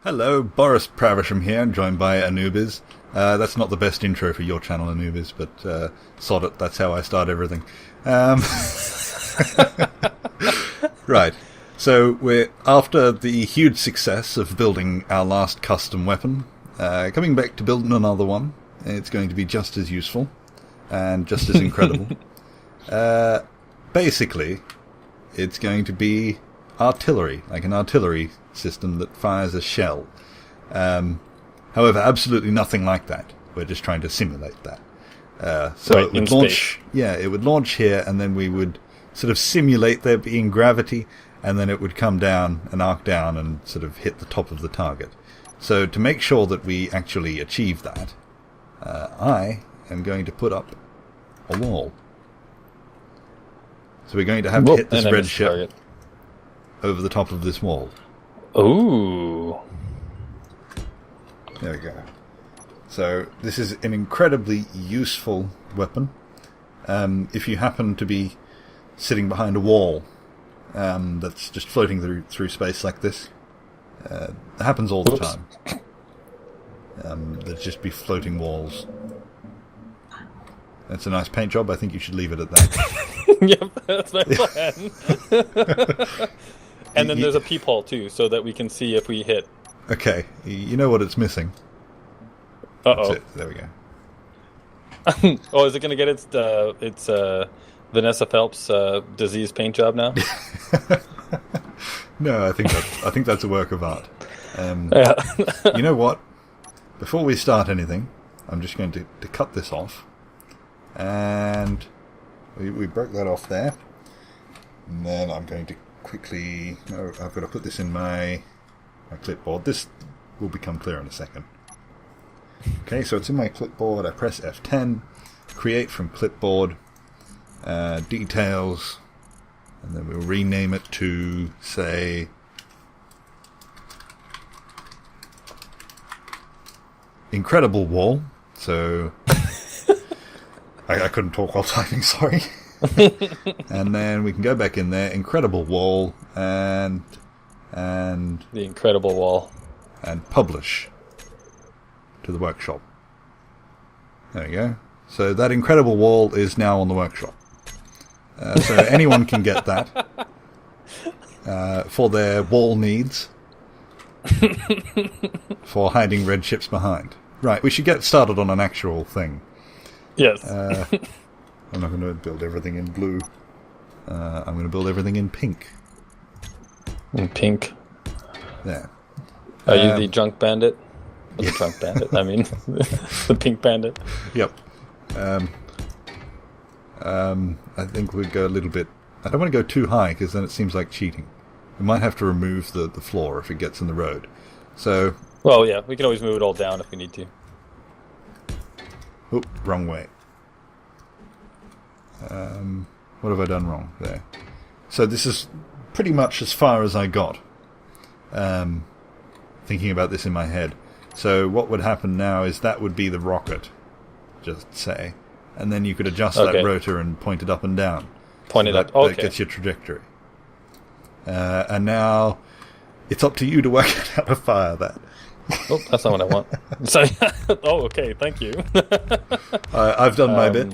Hello, Boris Pravisham here, joined by Anubiz. That's not the best intro for your channel, Anubiz, but sod it, that's how I start everything. Right, so we're after the huge success of building our last custom weapon, coming back to building another one. It's going to be just as useful and just as incredible. Basically, it's going to be artillery, like an artillery system that fires a shell. However, absolutely nothing like that. We're just trying to simulate that. So right, it would launch, it would launch here, and then we would sort of simulate there being gravity, and then it would come down and arc down and sort of hit the top of the target. So to make sure that we actually achieve that, I am going to put up a wall. So we're going to have to hit this red ship over the top of this wall. Ooh. There we go. So this is an incredibly useful weapon. If you happen to be sitting behind a wall that's just floating through space like this, it happens all the time. There'd just be floating walls. That's a nice paint job. I think you should leave it at that. Yep, that's my plan. And then there's a peephole too, so that we can see if we hit. Okay, you know what it's missing. Uh-oh. That's it. There we go. Oh, is it going to get its Vanessa Phelps disease paint job now? No, I think that's a work of art. Yeah. You know what? Before we start anything, I'm just going to cut this off. And we broke that off there. And then I'm going to quickly... No, I've got to put this in my clipboard. This will become clear in a second. Okay, so it's in my clipboard. I press F10, create from clipboard, details, and then we'll rename it to, say, Incredible Wall. So I couldn't talk while typing, sorry. And then we can go back in there, Incredible Wall, and the Incredible Wall, and publish to the workshop. There we go. So that Incredible Wall is now on the workshop. So anyone can get that for their wall needs, for hiding red ships behind. Right, we should get started on an actual thing. Yes. I'm not going to build everything in blue. I'm going to build everything in pink. In pink. There. Are you the drunk bandit? Or the drunk bandit, I mean. The pink bandit. Yep. I think we'd go a little bit... I don't want to go too high, because then it seems like cheating. We might have to remove the floor if it gets in the road. So... Well, yeah, we can always move it all down if we need to. Oh, wrong way. What have I done wrong there? So this is pretty much as far as I got. Thinking about this in my head. So what would happen now is that would be the rocket, just say. And then you could adjust that rotor and point it up and down. Point it up, okay. That gets your trajectory. And now it's up to you to work out how to fire that. Oh, that's not what I want. So, oh, okay, thank you. I've done my bit.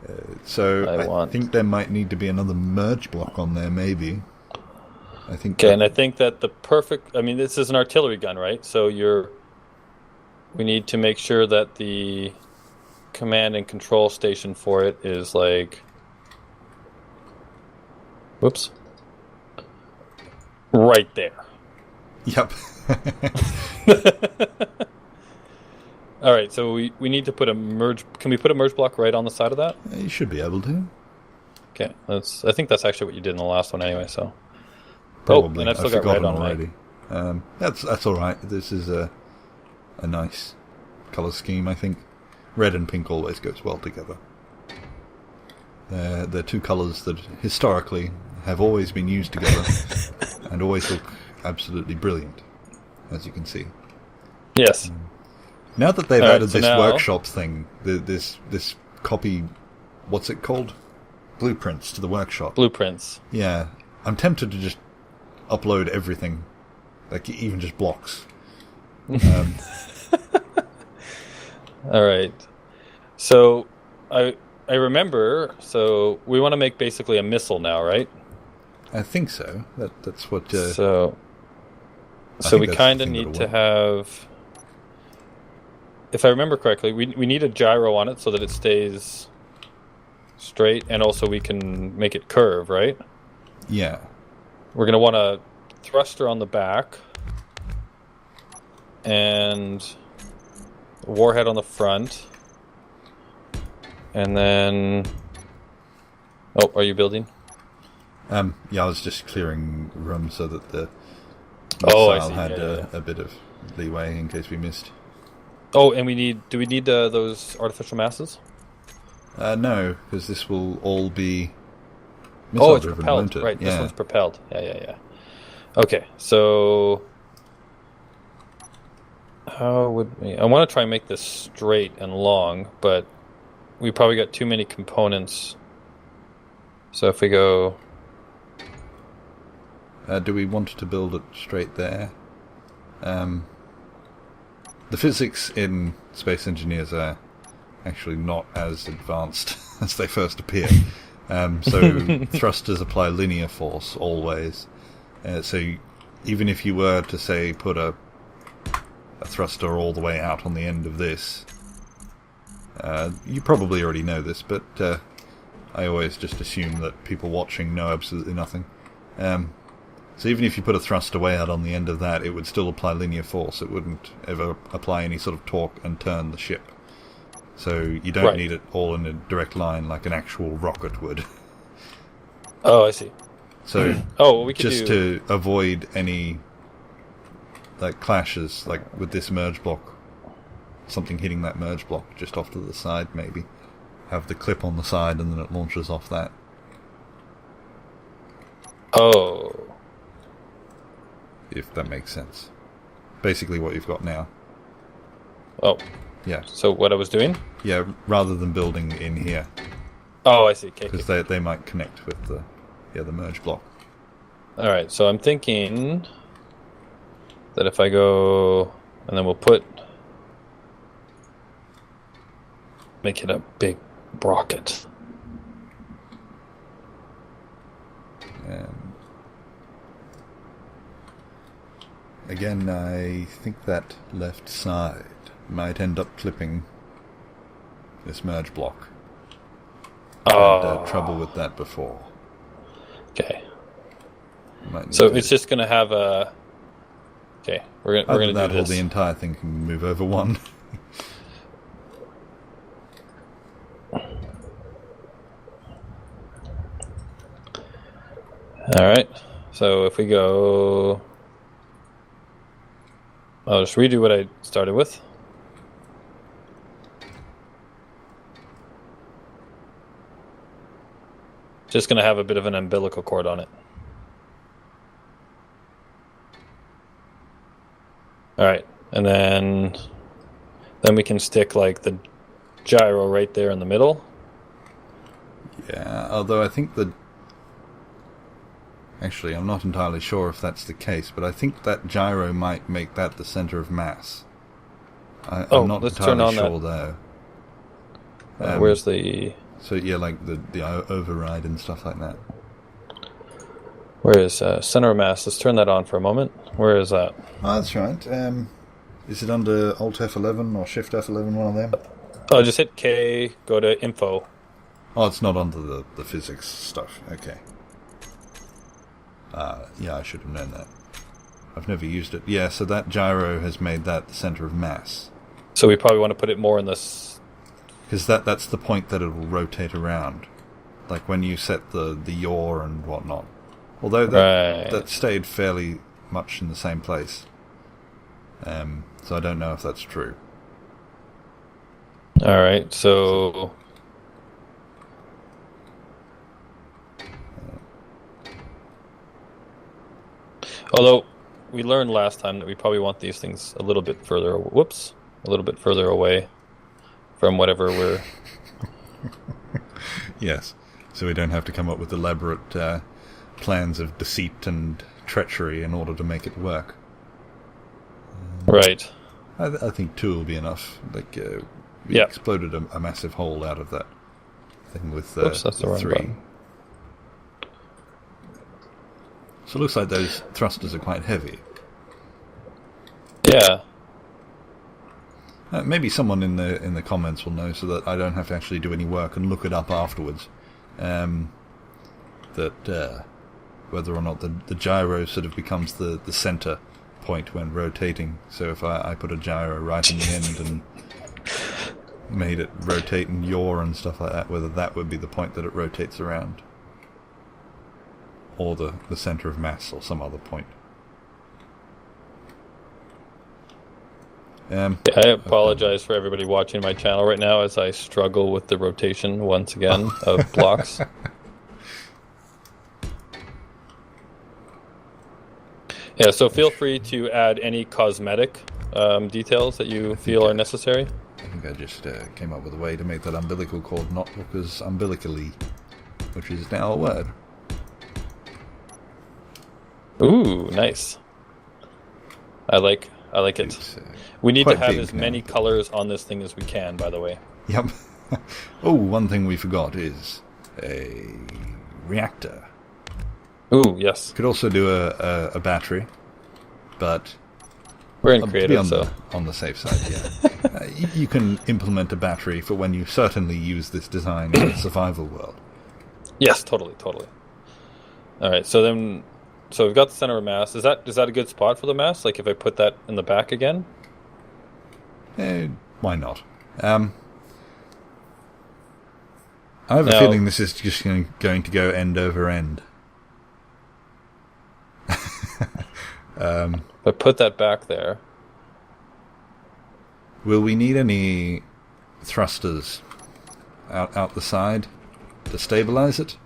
I think there might need to be another merge block on there, maybe. I think. Okay, and I think that the perfect... I mean, this is an artillery gun, right? So we need to make sure that the command and control station for it is like... Whoops. Right there. Yep. All right, so we need to put a merge... Can we put a merge block right on the side of that? You should be able to. Okay, I think that's actually what you did in the last one anyway, so... Probably. Oh, and I've still got red on already. That's all right. This is a nice colour scheme, I think. Red and pink always goes well together. They're two colours that historically have always been used together and always look absolutely brilliant, as you can see. Yes. Now that they've added this workshops thing, this copy, what's it called? Blueprints to the workshop. Blueprints. Yeah. I'm tempted to just upload everything Like even just blocks. All right. So I remember. So we want to make basically a missile now, right? I think so. That's what. So we kind of need to have. If I remember correctly, we need a gyro on it so that it stays straight, and also we can make it curve, right? Yeah. We're going to want a thruster on the back and a warhead on the front. And then... Oh, are you building? Yeah, I was just clearing room so that the I missile see. had a bit of leeway in case we missed. Oh, and do we need those artificial masses? No, because this will all be missile it's driven, propelled. won't it? Right, Yeah. this one's propelled. Yeah. Okay, so how would we... I want to try and make this straight and long, but we probably got too many components. So if we go... Do we want to build it straight there? The physics in Space Engineers are actually not as advanced as they first appear. So thrusters apply linear force always. So even if you were to, say, put a thruster all the way out on the end of this, you probably already know this, but I always just assume that people watching know absolutely nothing. So even if you put a thruster way out on the end of that, it would still apply linear force. It wouldn't ever apply any sort of torque and turn the ship. So you don't need it all in a direct line like an actual rocket would. Oh, I see. So we could just to avoid any like clashes, like with this merge block, something hitting that merge block just off to the side, maybe have the clip on the side and then it launches off that. Oh, if that makes sense. Basically what you've got now. Oh. Yeah. So what I was doing? Yeah, rather than building in here. Oh, I see. Because they might connect with the merge block. All right, so I'm thinking that if I go, and then we'll make it a big rocket. Again, I think that left side might end up clipping this merge block. Oh. Had trouble with that before. Okay. So it's just going to have a... Okay, we're going to do this. Or the entire thing can move over one. Alright, so if we go... I'll just redo what I started with. Just going to have a bit of an umbilical cord on it. Alright, and then we can stick like the gyro right there in the middle. Yeah, although I think actually, I'm not entirely sure if that's the case, but I think that gyro might make that the center of mass. I'm not entirely sure, though. Where's the... So, yeah, like the override and stuff like that. Where is center of mass? Let's turn that on for a moment. Where is that? Oh, that's right. Is it under Alt F11 or Shift F11, one of them? Oh, just hit K, go to Info. Oh, it's not under the physics stuff. Okay. Yeah, I should have known that. I've never used it. Yeah, so that gyro has made that the center of mass. So we probably want to put it more in this... Because that's the point that it will rotate around. Like when you set the yaw and whatnot. Although that stayed fairly much in the same place. So I don't know if that's true. Alright, so... Although, we learned last time that we probably want these things a little bit further away from whatever we're... Yes, so we don't have to come up with elaborate plans of deceit and treachery in order to make it work. Right. I think 2 will be enough. Like, we exploded a massive hole out of that thing with Oops, that's the wrong 3. button. So it looks like those thrusters are quite heavy. Yeah. Maybe someone in the comments will know, so that I don't have to actually do any work and look it up afterwards. Whether or not the gyro sort of becomes the center point when rotating. So if I put a gyro right in the end and made it rotate and yaw and stuff like that, whether that would be the point that it rotates around, or the center of mass, or some other point. I apologize for everybody watching my channel right now as I struggle with the rotation once again of blocks. Yeah, so feel free to add any cosmetic details that you feel are necessary. I think I just came up with a way to make that umbilical cord not look as umbilically, which is now a word. Ooh, nice. I like it. We need to have as many colors on this thing as we can, by the way. Yep. Oh, one thing we forgot is a reactor. Ooh, yes. Could also do a battery, but we're in creative, on the safe side, yeah. You can implement a battery for when you certainly use this design in a survival world. Yes, totally. All right, so we've got the center of mass. Is that a good spot for the mass? Like if I put that in the back again? Why not? I have a feeling this is just going to go end over end. But put that back there. Will we need any thrusters out the side to stabilize it?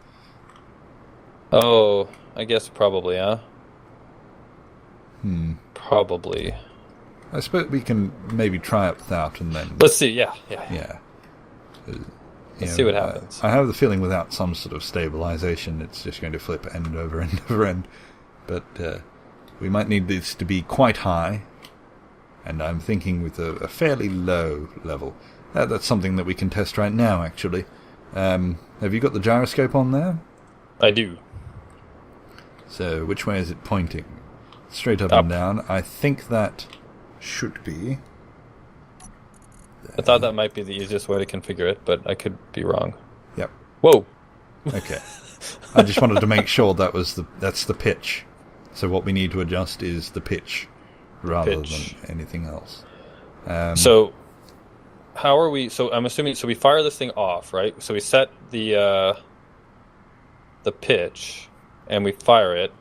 Oh, I guess probably, huh? Probably. I suppose we can maybe try it without and then... Let's see, yeah. Let's see what happens. I have the feeling without some sort of stabilization, it's just going to flip end over end over end. But we might need this to be quite high, and I'm thinking with a fairly low level. That's something that we can test right now, actually. Have you got the gyroscope on there? I do. So, which way is it pointing? Straight up and down. I think that should be... I thought that might be the easiest way to configure it, but I could be wrong. Yep. Whoa! Okay. I just wanted to make sure that's the pitch. So what we need to adjust is the pitch rather than anything else. So how are we... So I'm assuming... So we fire this thing off, right? So we set the pitch, and we fire it.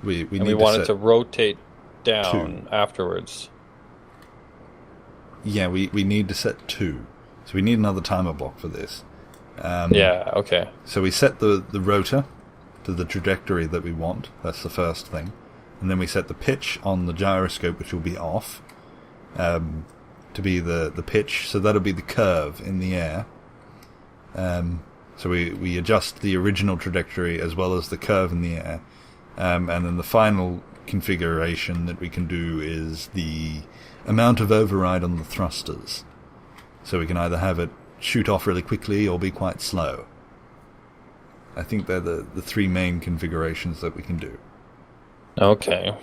We want it to rotate down afterwards. Yeah, we need to set 2. So we need another timer block for this. Yeah, okay. So we set the rotor to the trajectory that we want. That's the first thing. And then we set the pitch on the gyroscope, which will be off, to be the pitch. So that'll be the curve in the air. So we adjust the original trajectory as well as the curve in the air. And then the final configuration that we can do is the amount of override on the thrusters. So we can either have it shoot off really quickly or be quite slow. I think they're the 3 main configurations that we can do. Okay.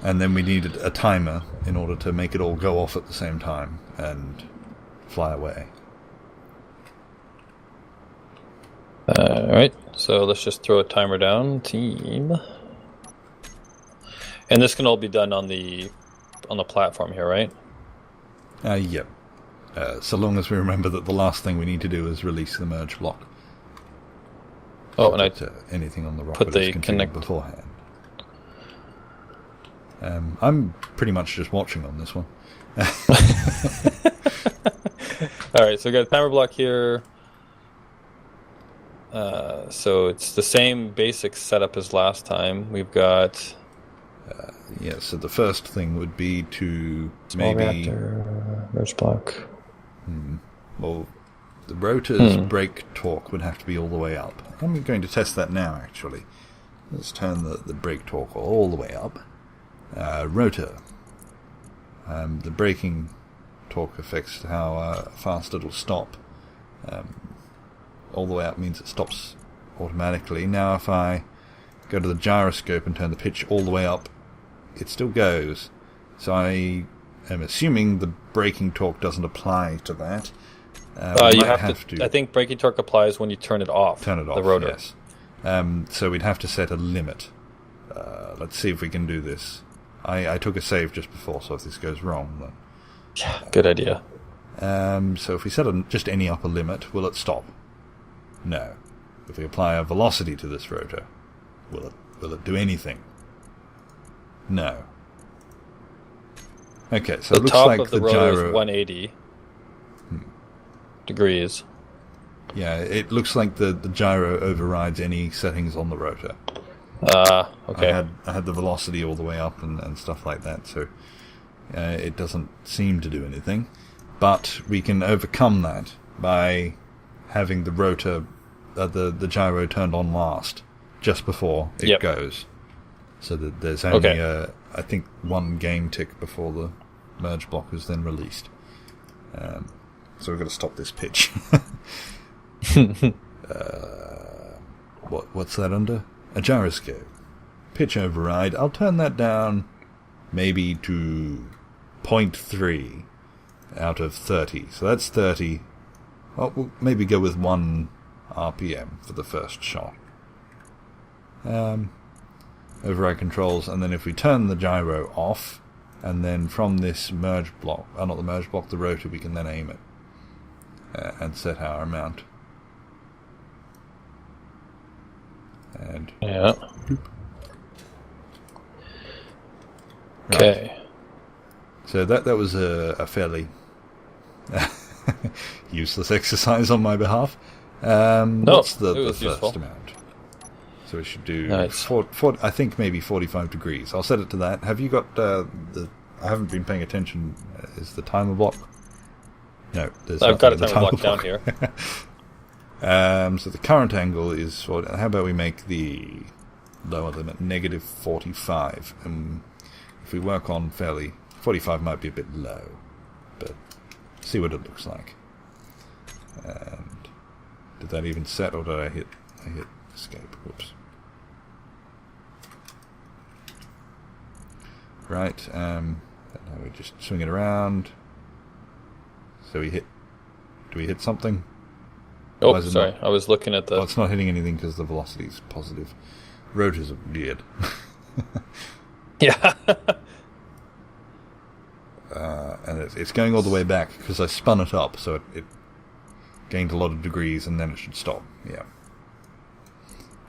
And then we needed a timer in order to make it all go off at the same time and fly away. Alright, so let's just throw a timer down. Team. And this can all be done on the platform here, right? Yep. So long as we remember that the last thing we need to do is release the merge block. Oh, and anything on the rocket put the is configured connect beforehand. I'm pretty much just watching on this one. Alright, so we got a timer block here. So it's the same basic setup as last time. We've got... so the first thing would be to small reactor, merge block. Well, the rotor's brake torque would have to be all the way up. I'm going to test that now, actually. Let's turn the brake torque all the way up. Rotor, The braking torque affects how fast it'll stop. All the way up means it stops automatically. Now if I go to the gyroscope and turn the pitch all the way up, it still goes. So I am assuming the braking torque doesn't apply to that. You have to. I think braking torque applies when you turn it off. Turn it off, the rotor. Yes. So we'd have to set a limit. Let's see if we can do this. I took a save just before, so if this goes wrong, then... Yeah, good idea. So if we set just any upper limit, will it stop? No. If we apply a velocity to this rotor, will it do anything? No. Okay, so it looks like the rotor is 180 degrees. Yeah, it looks like the gyro overrides any settings on the rotor. Okay. I had the velocity all the way up and stuff like that, so it doesn't seem to do anything. But we can overcome that by having the rotor, the gyro turned on last, just before it goes. So that there's only, I think, one game tick before the merge block is then released. So we've got to stop this pitch. What's that under? A gyroscope. Pitch override. I'll turn that down maybe to 0.3 out of 30. So that's 30. Well, we'll maybe go with 1 RPM for the first shot. Override controls, and then if we turn the gyro off, and then from this merge block, not the merge block, the rotor, we can then aim it and set our amount. And boop. Okay. Right. So that was a fairly useless exercise on my behalf. What's the first useful amount? So we should do, I think maybe 45 degrees. I'll set it to that. Have you got I haven't been paying attention. Is the timer block? No, I've got a timer block down here. So the current angle is, how about we make the lower limit negative 45, and if we work on 45 might be a bit low, but see what it looks like. And did that even set, or did I hit escape? Whoops. Right, and now we just swing it around. So do we hit something? Oh, sorry, I was looking at the... Well, it's not hitting anything because the velocity is positive. Rotors are weird. Yeah. And it's going all the way back because I spun it up, so it gained a lot of degrees, and then it should stop. Yeah.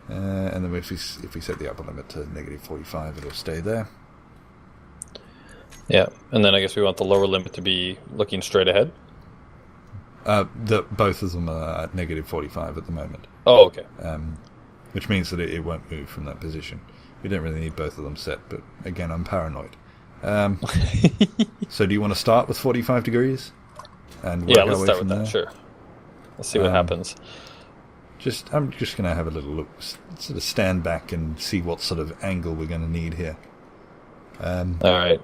And then if we set the upper limit to negative 45, it'll stay there. Yeah, and then I guess we want the lower limit to be looking straight ahead. Both of them are at negative 45 at the moment. Oh, okay. Which means that it won't move from that position. We don't really need both of them set, but again, I'm paranoid. So do you want to start with 45 degrees? And work let's start with that, sure. Let's see what happens. I'm just going to have a little look, sort of stand back and see what sort of angle we're going to need here. All right.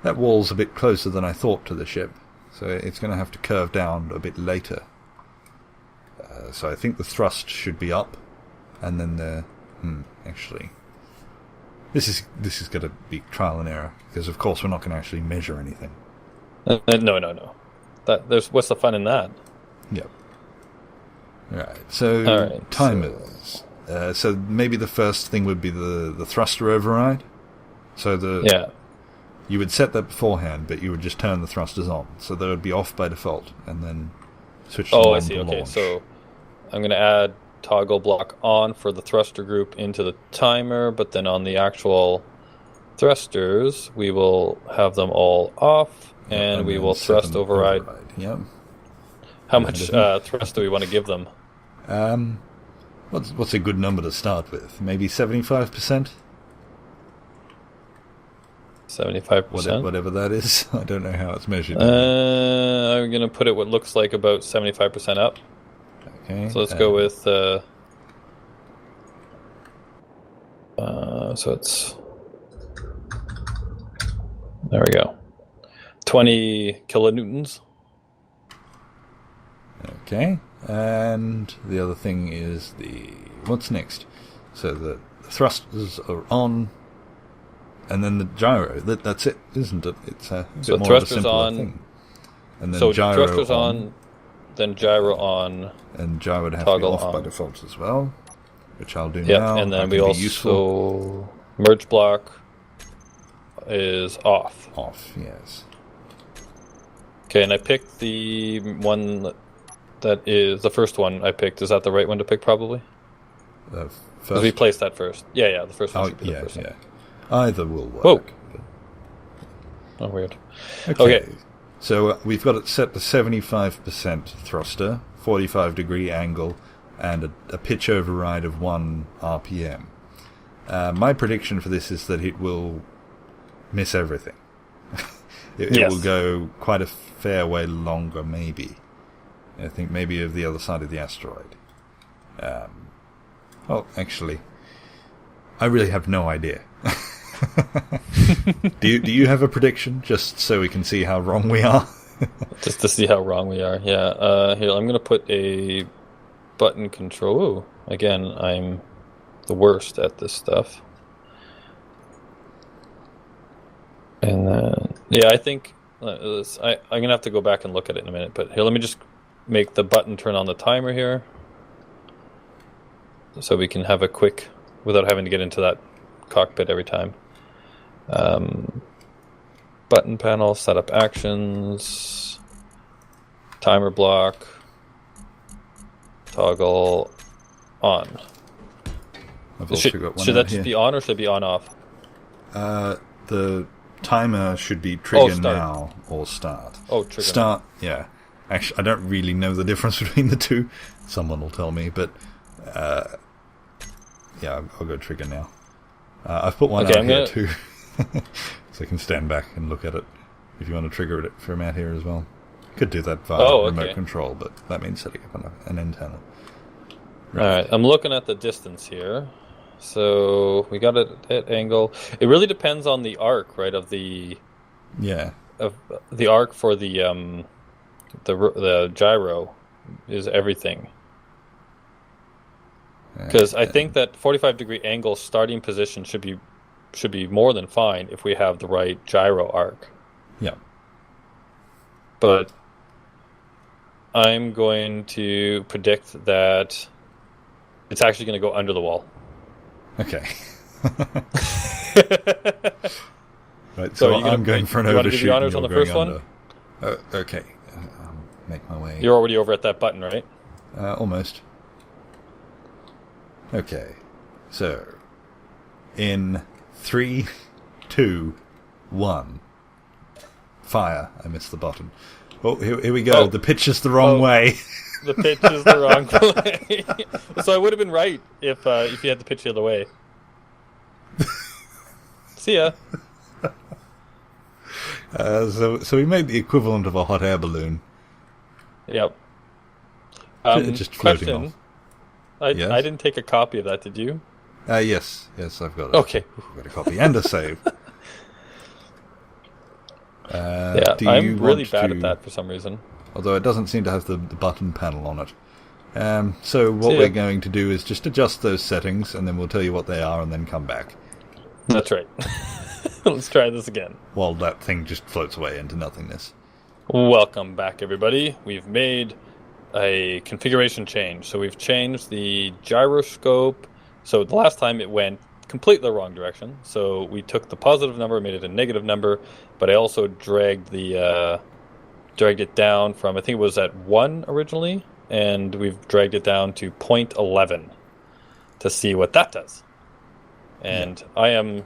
That wall's a bit closer than I thought to the ship, so it's going to have to curve down a bit later. So I think the thrust should be up, and then actually, this is going to be trial and error, because of course we're not going to actually measure anything. No. What's the fun in that? Yep. Right. So timers. So maybe the first thing would be the thruster override. So you would set that beforehand, but you would just turn the thrusters on, so they would be off by default, and then switch them on. I see. To Okay, launch. so I'm going to add toggle block on for the thruster group into the timer, but then on the actual thrusters, we will have them all off, and we will thrust override. Yeah. How much thrust do we want to give them? What's a good number to start with? Maybe 75%? 75%? Whatever that is. I don't know how it's measured. I'm going to put it what looks like about 75% up. Okay. So let's go with... so it's... There we go. 20 kilonewtons. Okay, and the other thing is what's next? So the thrusters are on, and then the gyro. That's it, isn't it? It's a bit more of a simpler thing. And then gyro thrusters on, then gyro on, and gyro would have to be off by default as well, which I'll do now. And then we also merge block is off. Off, yes. Okay, and I picked the one that is the first one I picked. Is that the right one to pick, probably? Because we placed that first. Yeah, the first one should be the first one. Either will work. Whoa. Oh, weird. Okay. So we've got it set to 75% thruster, 45-degree angle, and a pitch override of 1 RPM. My prediction for this is that it will miss everything. It will go quite a fair way longer, maybe. I think maybe of the other side of the asteroid. Well, actually, I really have no idea. Do you have a prediction, just so we can see how wrong we are? Just to see how wrong we are, yeah. Here, I'm going to put a button control. Ooh, again, I'm the worst at this stuff. And then, I think I'm going to have to go back and look at it in a minute. But here, let me just make the button turn on the timer here, so we can have a quick, without having to get into that cockpit every time. Button panel, setup actions, timer block, toggle on. Should that just be on, or should it be on off? The timer should be trigger now or start. Oh, trigger. Start, yeah. Actually, I don't really know the difference between the two. Someone will tell me, but I'll go trigger now. I've put one out here too, so I can stand back and look at it. If you want to trigger it from out here as well, could do that via remote control, but that means setting up an antenna. Right. All right, I'm looking at the distance here. So we got it at angle. It really depends on the arc, right? Of the arc for the gyro is everything. Because I think that 45-degree angle starting position should be more than fine if we have the right gyro arc. Yeah. But I'm going to predict that it's actually going to go under the wall. Okay. Right, so I'm going for an overshoot. You want to do the honors on the first one? Okay. I'll make my way. You're already over at that button, right? Almost. Okay. So, in 3, 2, 1. Fire. I missed the button. Oh, here we go. The pitch is the wrong way. The pitch is the wrong way. So I would have been right if you had the pitch the other way. See ya. So we made the equivalent of a hot air balloon. Yep. Just floating off. I didn't take a copy of that, did you? Yes, I've got it. Okay. I've got a copy and a save. I'm really bad at that for some reason. Although it doesn't seem to have the button panel on it. So what we're going to do is just adjust those settings, and then we'll tell you what they are, and then come back. That's right. Let's try this again. While that thing just floats away into nothingness. Welcome back, everybody. We've made a configuration change. So we've changed the gyroscope. So the last time it went completely the wrong direction. So we took the positive number, made it a negative number, but I also dragged it down from, I think it was at 1 originally, and we've dragged it down to 0.11 to see what that does. And I am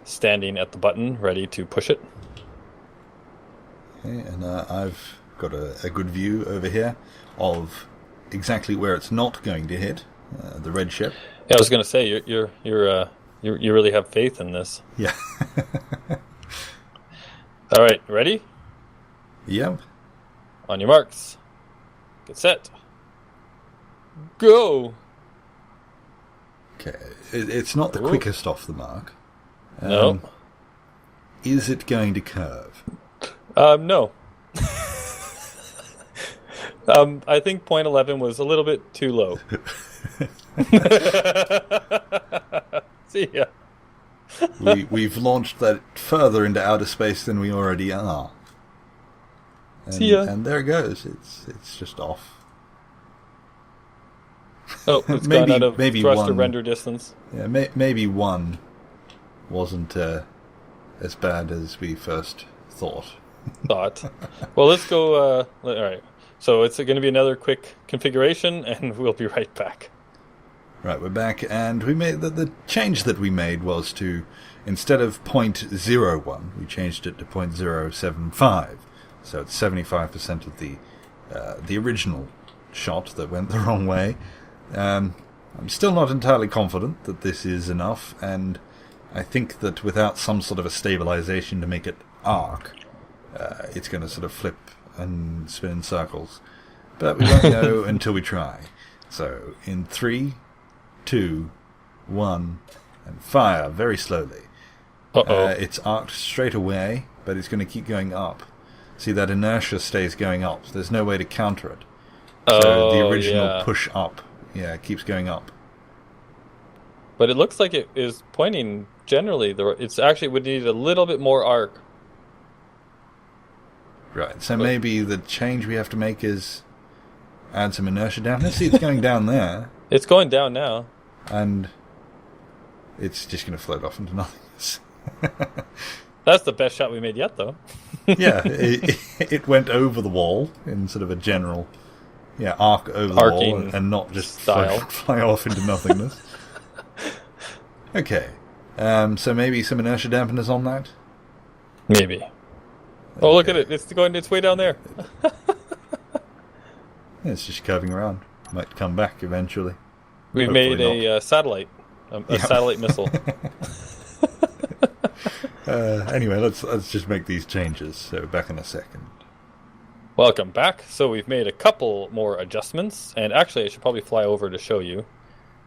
standing at the button, ready to push it. Okay, and I've got a good view over here of exactly where it's not going to hit, the red ship. Yeah, I was going to say, you really have faith in this. Yeah. All right, ready? Yep. On your marks. Get set. Go! Okay, it's not the quickest off the mark. No. Is it going to curve? No. I think point 11 was a little bit too low. See ya. We've launched that further into outer space than we already are. See ya. And there it goes. It's just off. Oh, it's gone out of thrust to render distance. Yeah, maybe one wasn't as bad as we first thought. Well, let's go. All right. So it's going to be another quick configuration, and we'll be right back. Right, we're back, and we made the change that we made was to, instead of 0.01, we changed it to 0.075. So it's 75% of the original shot that went the wrong way. I'm still not entirely confident that this is enough, and I think that without some sort of a stabilization to make it arc, it's going to sort of flip and spin in circles. But we won't know until we try. So, in 3, 2, 1, and fire very slowly. It's arced straight away, but it's going to keep going up. See, that inertia stays going up. There's no way to counter it. So the original push up, it keeps going up. But it looks like it is pointing generally. It's actually would need a little bit more arc. Right, so maybe the change we have to make is add some inertia down. Let's see, it's going down there. It's going down now. And it's just going to float off into nothingness. That's the best shot we made yet, though. Yeah, it went over the wall in sort of a general arc over the wall and not just fly off into nothingness. Okay, so maybe some inertia dampeners on that? Maybe. Oh, look at it. It's going its way down there. It's just curving around. Might come back eventually. We've made a satellite. A satellite missile. Anyway, let's just make these changes. So back in a second. Welcome back. So we've made a couple more adjustments. And actually, I should probably fly over to show you,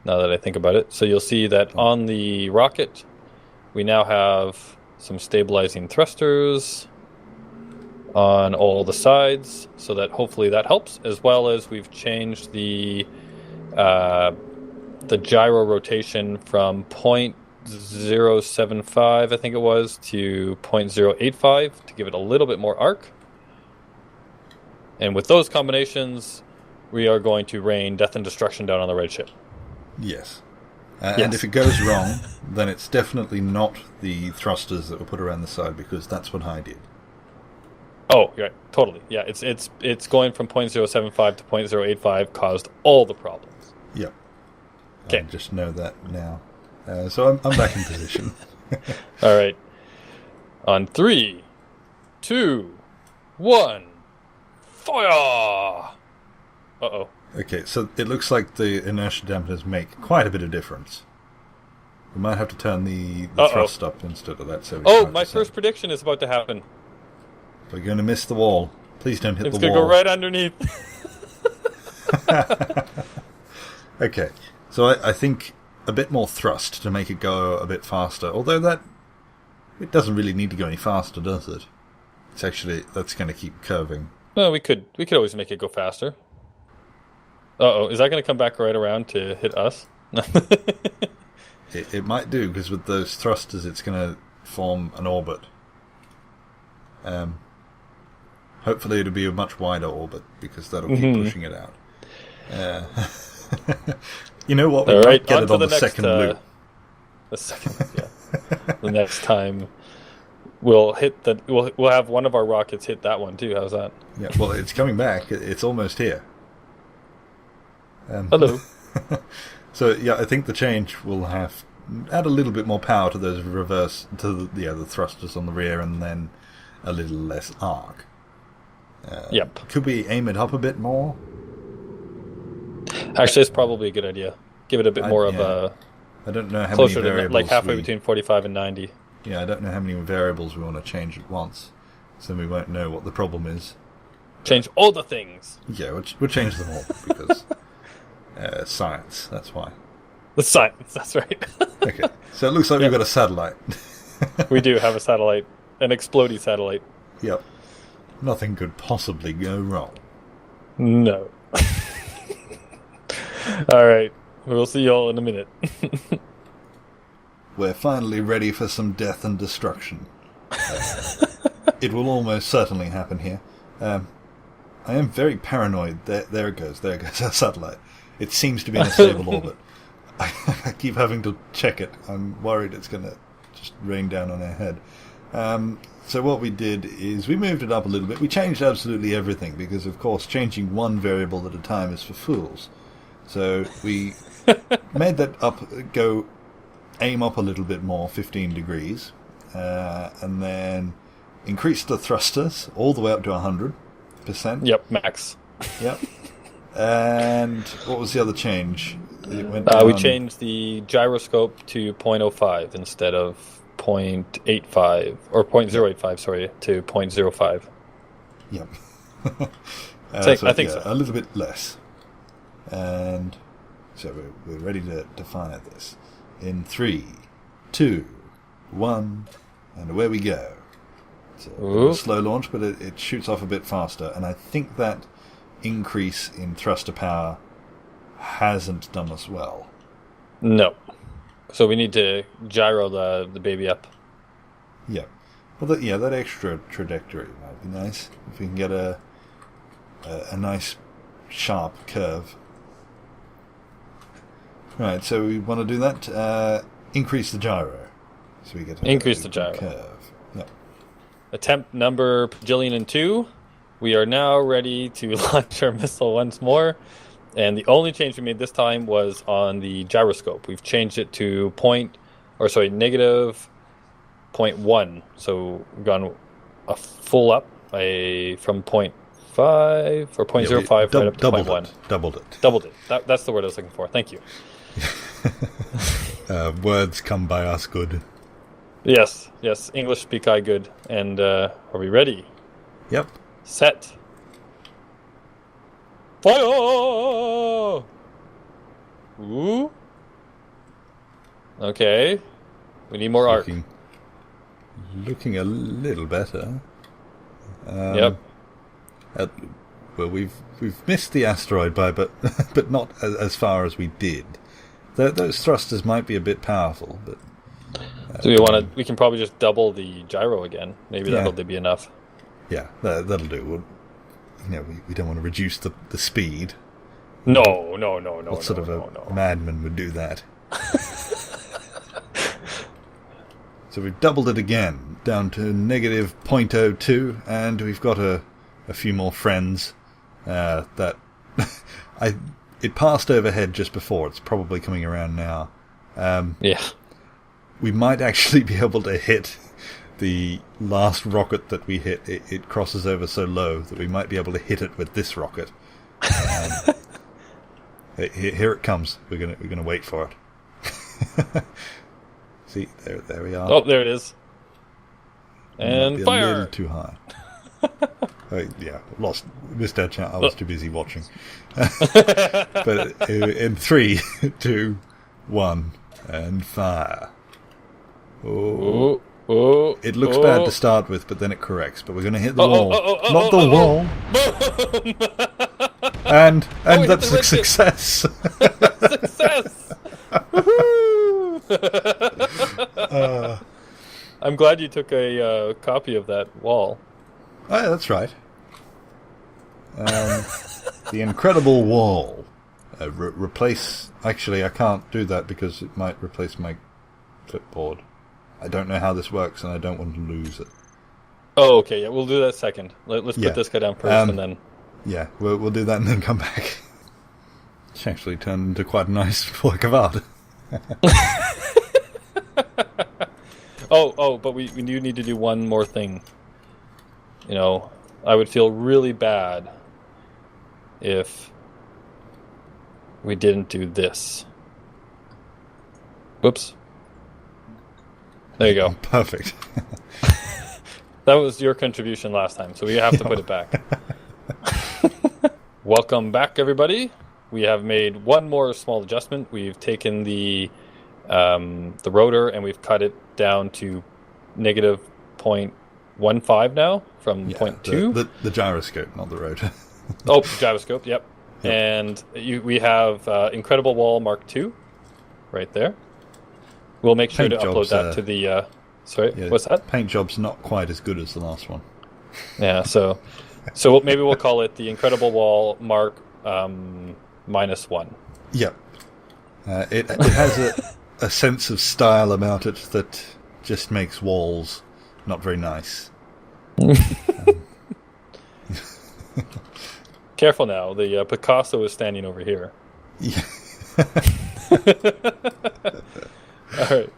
now that I think about it. So you'll see that on the rocket, we now have some stabilizing thrusters on all the sides, so that hopefully that helps, as well as we've changed the gyro rotation from 0.075, I think it was, to 0.085 to give it a little bit more arc. And with those combinations, we are going to rain death and destruction down on the red ship. Yes. And if it goes wrong, then it's definitely not the thrusters that were put around the side, because that's what I did. Oh, right, totally. Yeah, it's going from 0.075 to 0.085 caused all the problems. Yep. Okay. I just know that now. So I'm back in position. All right. On 3, 2, 1, fire! Uh-oh. Okay, so it looks like the inertia dampeners make quite a bit of difference. We might have to turn the thrust up instead of that 75%. Oh, my first prediction is about to happen. We're going to miss the wall. Please don't hit the wall. It's going to go right underneath. Okay, so I think a bit more thrust to make it go a bit faster. Although it doesn't really need to go any faster, does it? It's actually, that's going to keep curving. Well, we could always make it go faster. Uh-oh, is that going to come back right around to hit us? It might do, because with those thrusters, it's going to form an orbit. Hopefully it'll be a much wider orbit, because that'll keep pushing it out. You know what? We might get it on the second loop. The second, the next time we'll hit we'll have one of our rockets hit that one too. How's that? Yeah. Well, it's coming back. It's almost here. Hello. So I think the change will add a little bit more power to those the thrusters on the rear, and then a little less arc. Yep. Could we aim it up a bit more? Actually, it's probably a good idea. Give it a bit more of a... I don't know how closer many variables... to like halfway between 45 and 90. Yeah, I don't know how many variables we want to change at once, so we won't know what the problem is. Change all the things. Yeah, we'll change them all, because science, that's why. The science, that's right. Okay, so it looks like we've got a satellite. We do have a satellite, an explodey satellite. Yep. Nothing could possibly go wrong. No. All right. We'll see y'all in a minute. We're finally ready for some death and destruction. It will almost certainly happen here. I am very paranoid. There it goes. There goes our satellite. It seems to be in a stable orbit. I keep having to check it. I'm worried it's going to just rain down on our head. So what we did is we moved it up a little bit. We changed absolutely everything because, of course, changing one variable at a time is for fools. So we made that aim up a little bit more, 15 degrees, and then increased the thrusters all the way up to 100%. Yep, max. Yep. And what was the other change? It went we changed the gyroscope to 0.05 instead of 0.85, or 0.085, sorry, to 0.05. Yep. I think so. A little bit less. And so we're ready to fire this. In 3, 2, 1, and away we go. It's a slow launch, but it shoots off a bit faster. And I think that increase in thruster power hasn't done us well. No. So we need to gyro the baby up. Yeah. Well, that extra trajectory might be nice. If we can get a nice sharp curve. Right, so we want to do that. Increase the gyro. So we get increase the gyro curve. Yep. Attempt number bajillion-2. We are now ready to launch our missile once more. And the only change we made this time was on the gyroscope. We've changed it to negative 0.1. So we've gone a full up from 0.5 or 0.05 right up to 0.1. Doubled it. Doubled it. That's the word I was looking for. Thank you. Words come by us good. Yes. English speak I good. And are we ready? Yep. Set. Fire! Ooh. Okay. We need more arc. Looking a little better. Yep. Well, we've missed the asteroid but not as far as we did. Those thrusters might be a bit powerful, but. So we can probably just double the gyro again. Maybe that'll be enough. Yeah, that'll do. We don't want to reduce the speed. No. What sort of a madman would do that? So we've doubled it again, down to negative 0.02, and we've got a few more friends that... It passed overhead just before. It's probably coming around now. Yeah. We might actually be able to hit the last rocket that we hit. It crosses over so low that we might be able to hit it with this rocket. Here it comes. We're gonna wait for it. See, there we are. Oh, there it is. And fire. A little too high. Missed our chance. I was too busy watching. But in 3, 2, 1, and fire. Oh. It looks bad to start with, but then it corrects. But we're going to hit the wall. Not the wall. And that's a success. Success! I'm glad you took a copy of that wall. Oh, yeah, that's right. The incredible wall. Replace... Actually, I can't do that because it might replace my clipboard. I don't know how this works, and I don't want to lose it. Oh, okay. Yeah, we'll do that second. Let's put this guy down first, and then... Yeah, we'll do that and then come back. It's actually turned into quite a nice work of art. But we do need to do one more thing. I would feel really bad if we didn't do this. Whoops. There you go. Perfect. That was your contribution last time, so we have to put it back. Welcome back, everybody. We have made one more small adjustment. We've taken the rotor and we've cut it down to negative 1.5 now from 0.2. The gyroscope, not the rotor. Oh, gyroscope, yep. Yep. And we have Incredible Wall Mark II right there. We'll make sure Paint to upload jobs, that to the... sorry, what's that? Paint job's not quite as good as the last one. Yeah, so maybe we'll call it the Incredible Wall Mark -1. Yep. It has a sense of style about it that just makes walls not very nice. Careful now, the Picasso is standing over here. Yeah. Alright,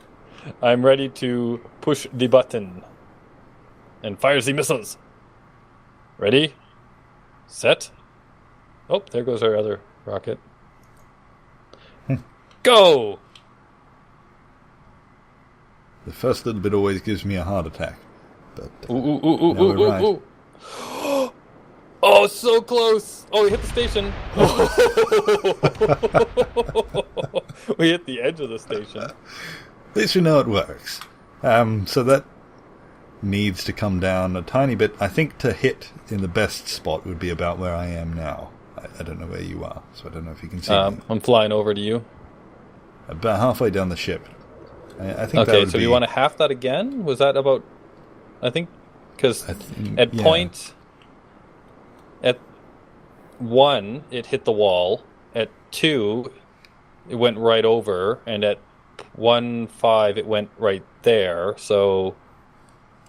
I'm ready to push the button and fire the missiles. Ready? Set. Oh, there goes our other rocket. Go! The first little bit always gives me a heart attack. But Ooh. Oh, so close! Oh, we hit the station. We hit the edge of the station. At least we know it works. So that needs to come down a tiny bit. I think to hit in the best spot would be about where I am now. I don't know where you are, so I don't know if you can see me. I'm flying over to you. About halfway down the ship. I think okay, so do you want to half that again? Was that about... I think... Because at 1, it hit the wall. At 2, it went right over. And at 1.5, it went right there. So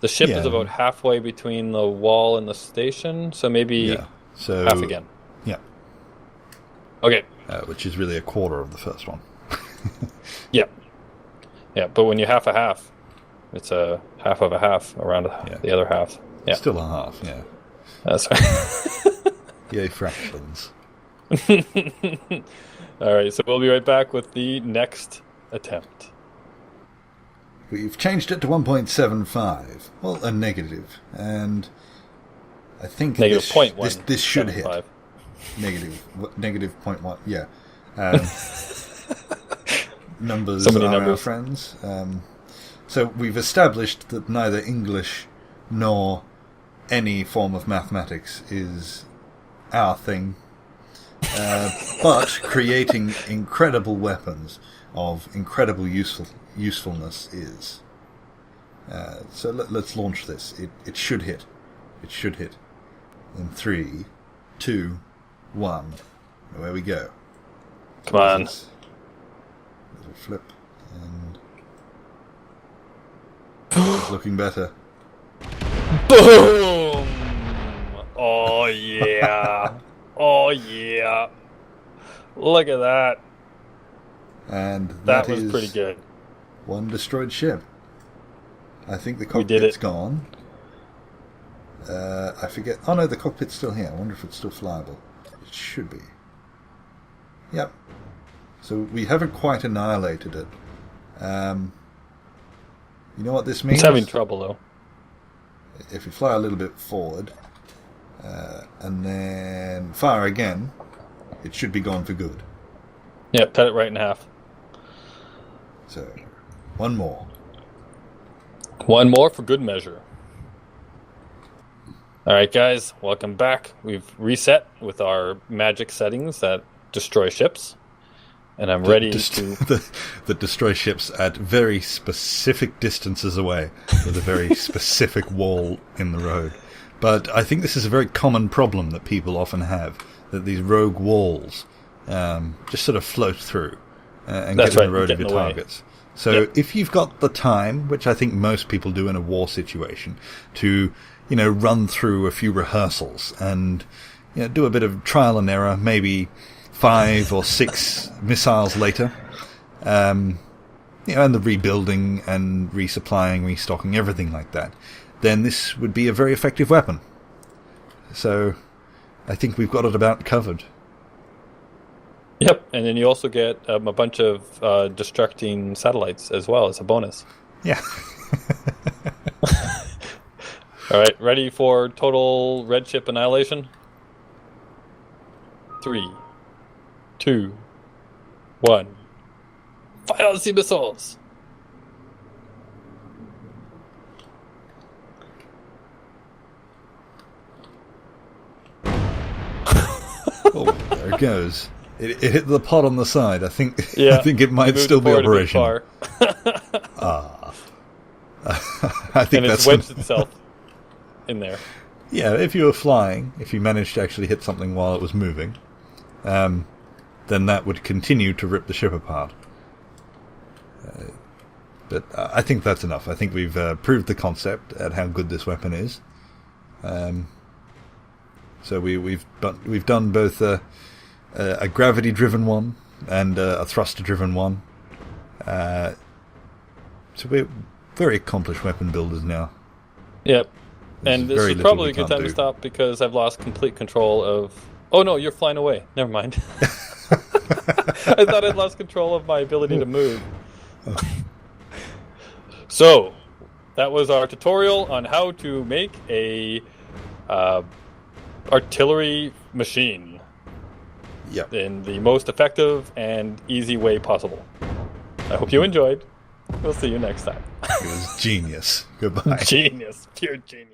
the ship is about halfway between the wall and the station. So maybe half again. Yeah. Okay. Which is really a quarter of the first one. Yeah. Yeah, but when you half a half, it's a half of a half around the other half. Yeah. Still a half, yeah. That's right. Yay, fractions. All right, so we'll be right back with the next attempt. We've changed it to 1.75. Well, a negative. And I think negative 0.1. This should hit. Negative 0.1, yeah. Numbers are our friends. So we've established that neither English nor any form of mathematics is our thing, but creating incredible weapons of incredible usefulness is. So let's launch this. It should hit. It should hit. In 3, 2, 1. Away we go. Come on. Little flip, and it's looking better. Boom! Oh yeah! Oh yeah! Look at that. And that was pretty good. One destroyed ship. I think the cockpit's gone. I forget. Oh no, the cockpit's still here. I wonder if it's still flyable. It should be. Yep. So we haven't quite annihilated it. You know what this means? It's having trouble though. If you fly a little bit forward, and then fire again, it should be gone for good. Yeah, cut it right in half. So, one more. One more for good measure. Alright guys, welcome back. We've reset with our magic settings that destroy ships. And I'm ready to... that destroy ships at very specific distances away with a very specific wall in the road. But I think this is a very common problem that people often have, that these rogue walls just sort of float through and get in the road of your targets. So if you've got the time, which I think most people do in a war situation, to run through a few rehearsals and do a bit of trial and error, maybe 5 or 6 missiles later, and the rebuilding and resupplying, restocking, everything like that, then this would be a very effective weapon. So I think we've got it about covered. Yep, and then you also get a bunch of destructing satellites as well as a bonus. Yeah. All right, ready for total red ship annihilation? 3, 2, 1. Fire the missiles! Oh, there it goes. It hit the pod on the side. I think Yeah, I think it might still be operational. I think and it's wedged itself in there. Yeah, if you were flying, if you managed to actually hit something while it was moving, then that would continue to rip the ship apart. But I think that's enough. I think we've proved the concept at how good this weapon is. So we've done both a gravity-driven one and a thruster-driven one. So we're very accomplished weapon builders now. Yep. And this is probably a good time to stop because I've lost complete control of... Oh no, you're flying away. Never mind. I thought I'd lost control of my ability to move. Oh. So, that was our tutorial on how to make a artillery machine. Yep. In the most effective and easy way possible. I hope you enjoyed. We'll see you next time. It was genius. Goodbye. Genius. Pure genius.